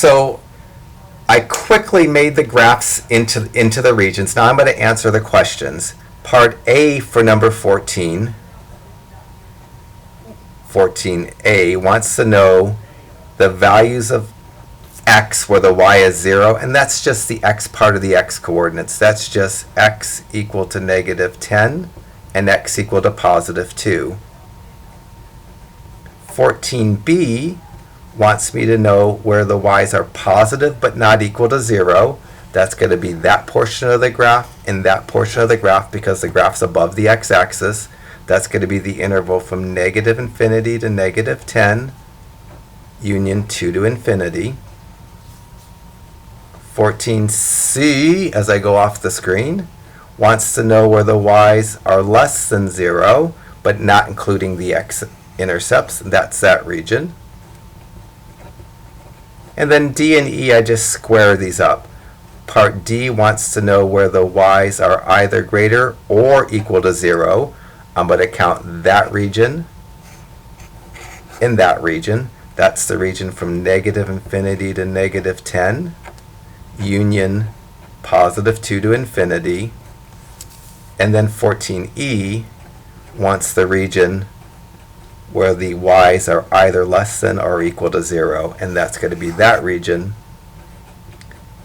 So I quickly made the graphs into the regions. Now I'm going to answer the questions. Part A for number 14, 14A, wants to know the values of x where the y is 0, and that's just the x part of the x coordinates. That's just x equal to negative 10 and x equal to positive 2. 14b wants me to know where the y's are positive but not equal to 0. That's going to be that portion of the graph and that portion of the graph because the graph's above the x-axis. That's going to be the interval from negative infinity to negative 10, union 2 to infinity. 14c, as I go off the screen, wants to know where the y's are less than 0, but not including the x-intercepts. That's that region. And then D and E, I just square these up. Part D wants to know where the y's are either greater or equal to 0. I'm going to count that region and that region. That's the region from negative infinity to negative 10. Union positive 2 to infinity. And then 14e wants the region where the y's are either less than or equal to 0, and that's going to be that region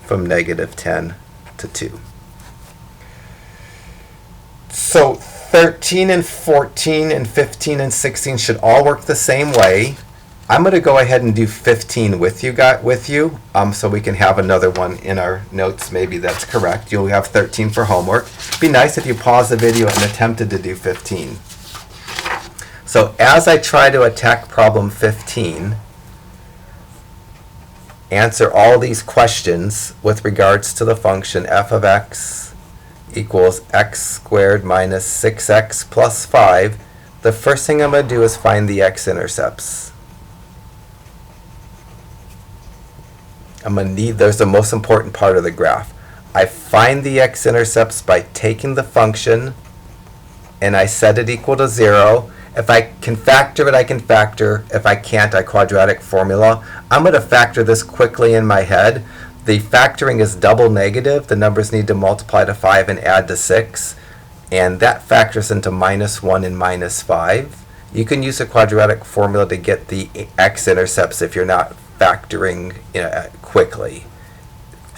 from negative 10 to 2. So 13 and 14 and 15 and 16 should all work the same way. I'm going to go ahead and do 15 with you, so we can have another one in our notes. Maybe that's correct. You'll have 13 for homework. It'd be nice if you paused the video and attempted to do 15. So as I try to attack problem 15, answer all these questions with regards to the function f of x equals x squared minus 6x plus 5, the first thing I'm going to do is find the x-intercepts. There's the most important part of the graph. I find the x-intercepts by taking the function and I set it equal to 0. If I can factor it, I can factor. If I can't, I quadratic formula. I'm going to factor this quickly in my head. The factoring is double negative. The numbers need to multiply to 5 and add to 6. And that factors into minus 1 and minus 5. You can use a quadratic formula to get the x-intercepts if you're not factoring quickly.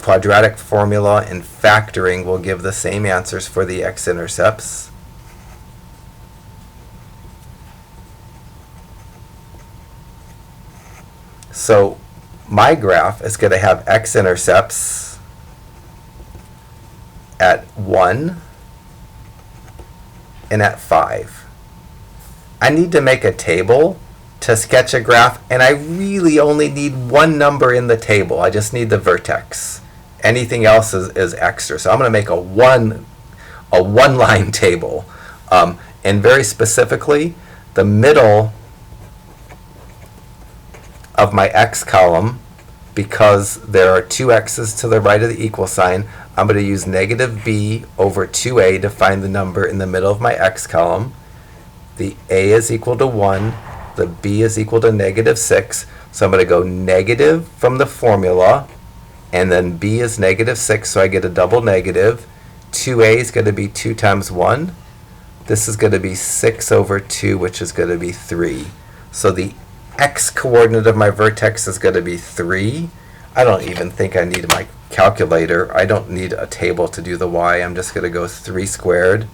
Quadratic formula and factoring will give the same answers for the x-intercepts. So my graph is going to have x-intercepts at 1 and at 5. I need to make a table to sketch a graph, and I really only need one number in the table. I just need the vertex. Anything else is extra. So I'm going to make a one-line table. And very specifically, the middle of my x column, because there are two x's to the right of the equal sign, I'm going to use negative b over 2a to find the number in the middle of my x column. The a is equal to 1. The b is equal to negative 6. So I'm going to go negative from the formula, and then b is negative 6, so I get a double negative. 2a is going to be 2 times 1. This is going to be 6 over 2, which is going to be 3. So the x-coordinate of my vertex is going to be 3. I don't even think I need my calculator. I don't need a table to do the y. I'm just going to go 3 squared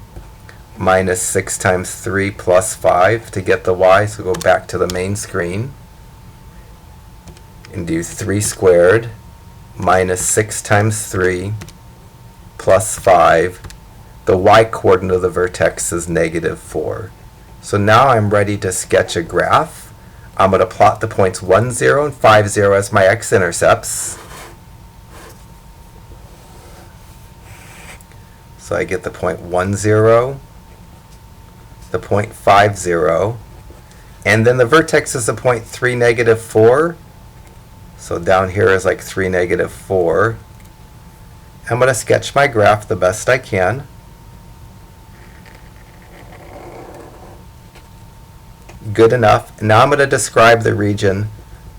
minus 6 times 3 plus 5 to get the y. So go back to the main screen and do 3 squared minus 6 times 3 plus 5. The y-coordinate of the vertex is negative 4. So now I'm ready to sketch a graph. I'm going to plot the points 1, 0, and 5, 0 as my x-intercepts. So I get the point 1, 0, the point 5, 0, and then the vertex is the point 3, negative 4. So down here is like 3, negative 4. I'm going to sketch my graph the best I can. Good enough. Now I'm going to describe the region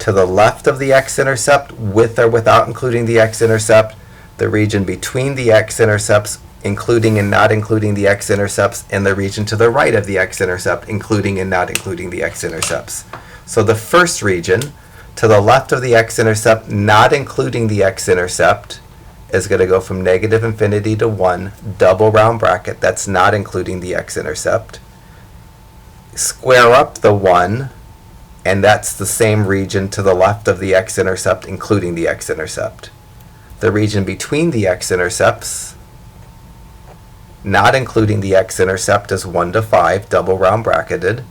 to the left of the x-intercept with or without including the x-intercept, the region between the x-intercepts including and not including the x-intercepts, and the region to the right of the x-intercept including and not including the x-intercepts. So the first region to the left of the x-intercept not including the x-intercept is going to go from negative infinity to 1, double round bracket, that's not including the x-intercept. Square up the 1, and that's the same region to the left of the x-intercept including the x-intercept. The region between the x-intercepts not including the x-intercept is 1 to 5, double round bracketed.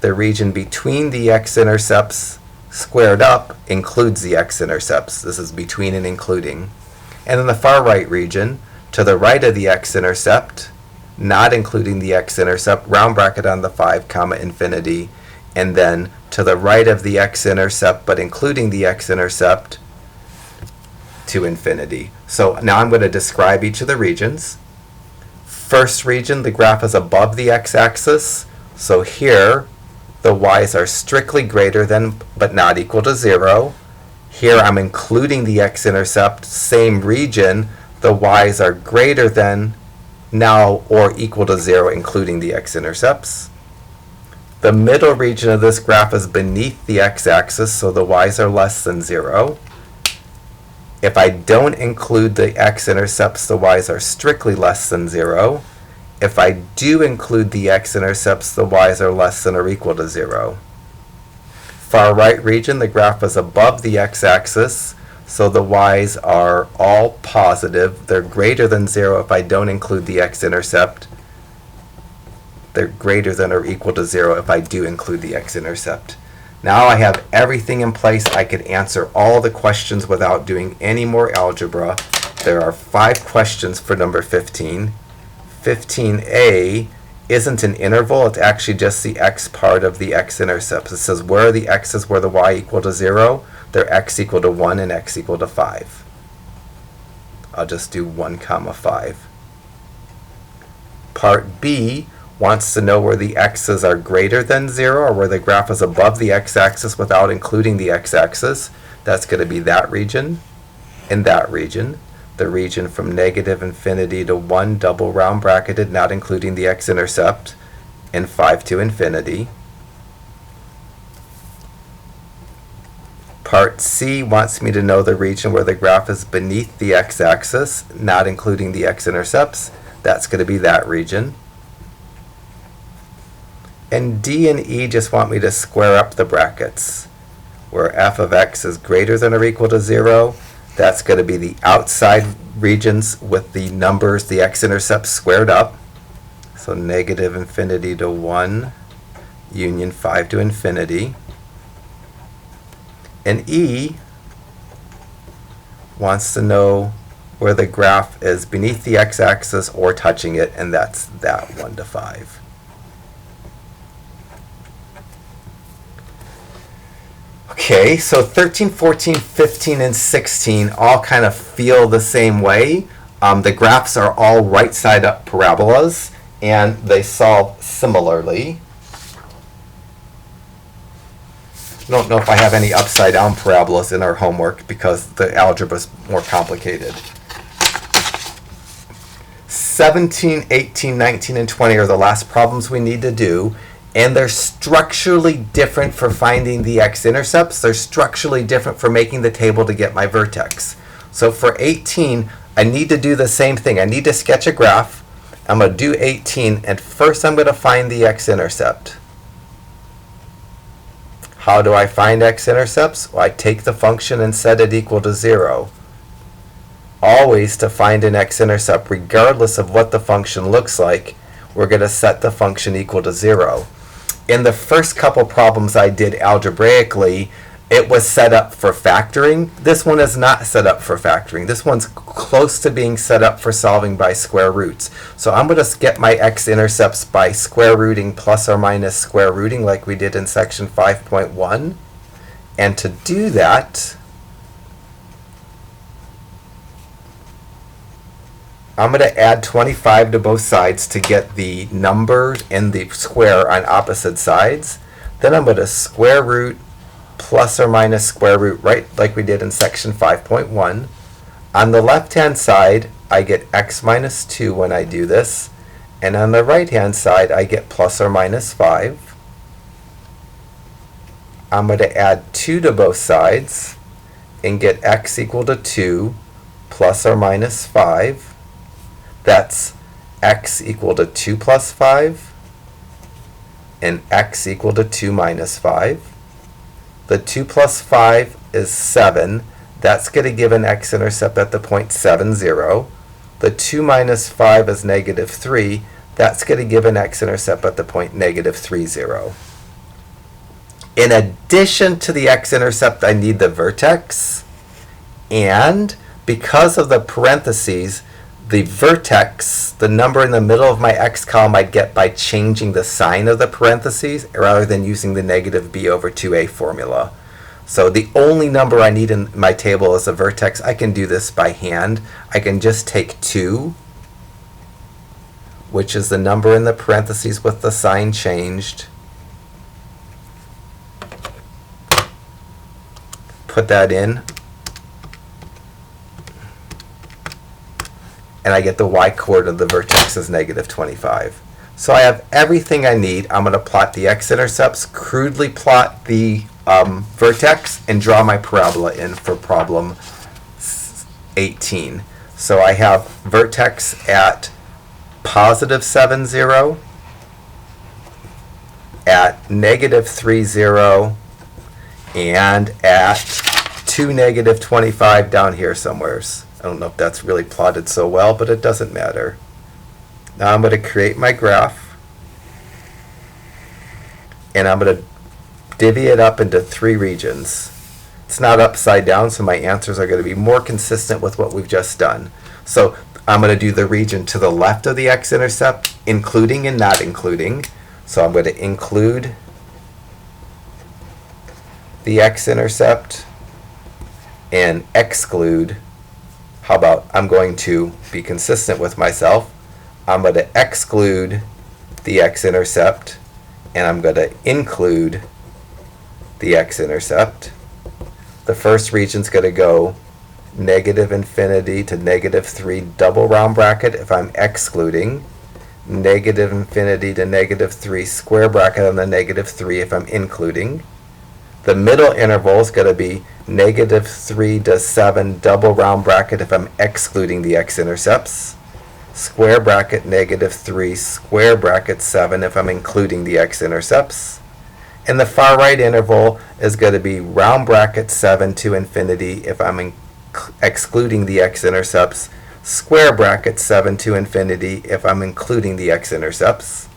The region between the x-intercepts squared up includes the x-intercepts. This is between and including. And then the far right region, to the right of the x-intercept, not including the x-intercept, round bracket on the 5, comma, infinity. And then to the right of the x-intercept, but including the x-intercept, to infinity. So now I'm going to describe each of the regions. First region, the graph is above the x-axis. So here, the y's are strictly greater than but not equal to 0. Here I'm including the x-intercept, same region, the y's are greater than now or equal to 0 including the x-intercepts. The middle region of this graph is beneath the x-axis, so the y's are less than 0. If I don't include the x-intercepts, the y's are strictly less than 0. If I do include the x-intercepts, the y's are less than or equal to 0. Far right region, the graph is above the x-axis, so the y's are all positive. They're greater than 0 if I don't include the x-intercept. They're greater than or equal to 0 if I do include the x-intercept. Now I have everything in place. I could answer all the questions without doing any more algebra. There are 5 questions for number 15. 15a isn't an interval, it's actually just the x part of the x-intercepts. It says where are the x's where the y equal to 0? They're x equal to 1 and x equal to 5. I'll just do 1 comma 5. Part B wants to know where the x's are greater than 0 or where the graph is above the x-axis without including the x-axis. That's going to be that region and that region. The region from negative infinity to 1, double round bracketed, not including the x-intercept, and 5 to infinity. Part C wants me to know the region where the graph is beneath the x-axis, not including the x-intercepts. That's going to be that region. And D and E just want me to square up the brackets. Where f of x is greater than or equal to 0, that's going to be the outside regions with the numbers, the x-intercepts squared up. So negative infinity to 1, union 5 to infinity. And E wants to know where the graph is beneath the x-axis or touching it, and that's that 1 to 5. Okay, so 13, 14, 15, and 16 all kind of feel the same way. The graphs are all right side up parabolas, and they solve similarly. I don't know if I have any upside down parabolas in our homework because the algebra is more complicated. 17, 18, 19, and 20 are the last problems we need to do. And they're structurally different for finding the x-intercepts. They're structurally different for making the table to get my vertex. So for 18, I need to do the same thing. I need to sketch a graph. I'm going to do 18, and first I'm going to find the x-intercept. How do I find x-intercepts? Well, I take the function and set it equal to 0. Always to find an x-intercept, regardless of what the function looks like, we're going to set the function equal to 0. In the first couple problems I did algebraically, it was set up for factoring. This one is not set up for factoring. This one's close to being set up for solving by square roots. So I'm going to get my x-intercepts by square rooting plus or minus square rooting like we did in section 5.1. And to do that, I'm going to add 25 to both sides to get the number and the square on opposite sides. Then I'm going to square root plus or minus square root, right like we did in section 5.1. On the left-hand side, I get x minus 2 when I do this, and on the right-hand side, I get plus or minus 5. I'm going to add 2 to both sides and get x equal to 2 plus or minus 5. That's x equal to 2 plus 5 and x equal to 2 minus 5. The 2 plus 5 is 7. That's going to give an x-intercept at the point 7, 0. The 2 minus 5 is negative 3. That's going to give an x-intercept at the point negative 3, 0. In addition to the x-intercept, I need the vertex. And because of the parentheses, the vertex, the number in the middle of my x column, I'd get by changing the sign of the parentheses rather than using the negative b over 2a formula. So the only number I need in my table is a vertex. I can do this by hand. I can just take 2, which is the number in the parentheses with the sign changed. Put that in. And I get the y-coordinate of the vertex is negative 25. So I have everything I need. I'm going to plot the x-intercepts, crudely plot the vertex, and draw my parabola in for problem 18. So I have vertex at positive 7, 0, at negative 3, 0, and at 2, negative 25 down here somewheres. I don't know if that's really plotted so well, but it doesn't matter. Now I'm going to create my graph, and I'm going to divvy it up into 3 regions. It's not upside down, so my answers are going to be more consistent with what we've just done. So I'm going to do the region to the left of the x-intercept, including and not including. So I'm going to include the x-intercept and exclude. How about I'm going to be consistent with myself. I'm going to exclude the x-intercept, and I'm going to include the x-intercept. The first region is going to go negative infinity to negative 3 double round bracket if I'm excluding, negative infinity to negative 3 square bracket on the negative 3 if I'm including. The middle interval is going to be negative 3 to 7 double round bracket if I'm excluding the x-intercepts, square bracket negative 3 square bracket 7 if I'm including the x-intercepts. And the far right interval is going to be round bracket 7 to infinity if I'm excluding the x-intercepts, square bracket 7 to infinity if I'm including the x-intercepts.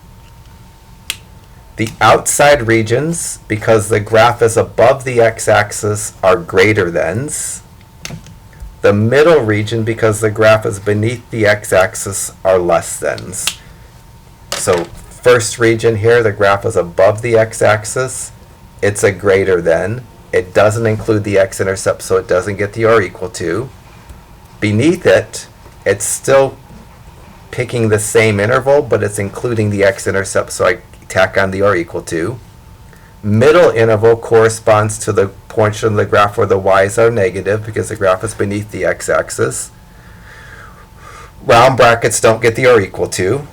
The outside regions, because the graph is above the x-axis, are greater thans. The middle region, because the graph is beneath the x-axis, are less thans. So first region here, the graph is above the x-axis. It's a greater than. It doesn't include the x-intercept, so it doesn't get the or equal to. Beneath it, it's still picking the same interval, but it's including the x-intercept, so I tack on the or equal to. Middle interval corresponds to the portion of the graph where the y's are negative because the graph is beneath the x-axis. Round brackets don't get the or equal to.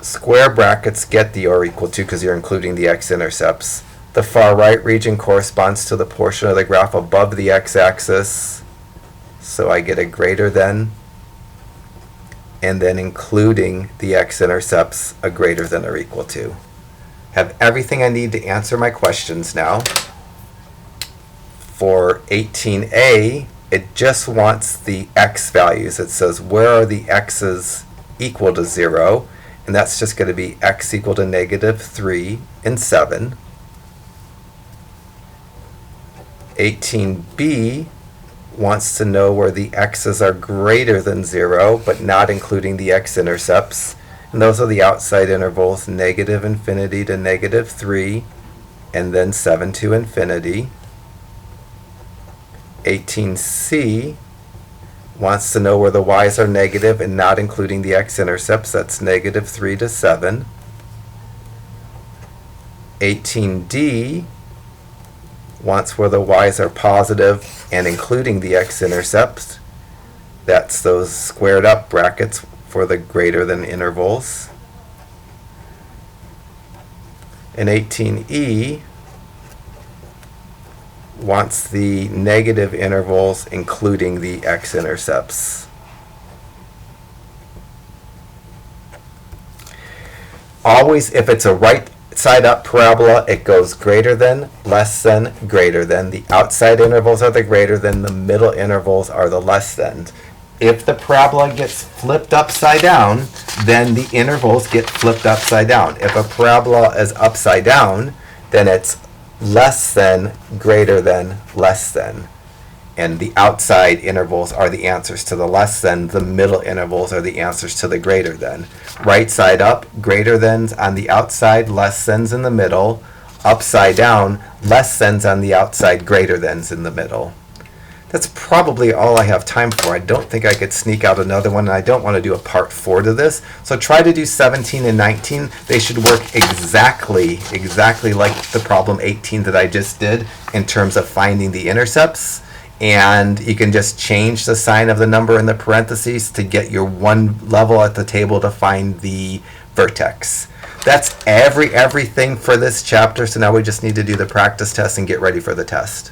Square brackets get the or equal to because you're including the x-intercepts. The far right region corresponds to the portion of the graph above the x-axis, so I get a greater than, and then including the x-intercepts, a greater than or equal to. Have everything I need to answer my questions now. For 18a, it just wants the x values. It says where are the x's equal to 0, and that's just going to be x equal to negative 3 and 7. 18b wants to know where the x's are greater than 0, but not including the x-intercepts. And those are the outside intervals, negative infinity to negative 3, and then 7 to infinity. 18c wants to know where the y's are negative and not including the x-intercepts. That's negative 3 to 7. 18d wants where the y's are positive and including the x-intercepts. That's those squared up brackets for the greater than intervals. And 18E wants the negative intervals including the x-intercepts. Always, if it's a right side up parabola, it goes greater than, less than, greater than. The outside intervals are the greater than, the middle intervals are the less than. If the parabola gets flipped upside down, then the intervals get flipped upside down. If a parabola is upside down, then it's less than, greater than, less than. And the outside intervals are the answers to the less than, the middle intervals are the answers to the greater than. Right side up, greater than's on the outside, less than's in the middle. Upside down, less than's on the outside, greater than's in the middle. That's probably all I have time for. I don't think I could sneak out another one, and I don't want to do a part 4 to this. So try to do 17 and 19. They should work exactly like the problem 18 that I just did in terms of finding the intercepts. And you can just change the sign of the number in the parentheses to get your one level at the table to find the vertex. That's everything for this chapter. So now we just need to do the practice test and get ready for the test.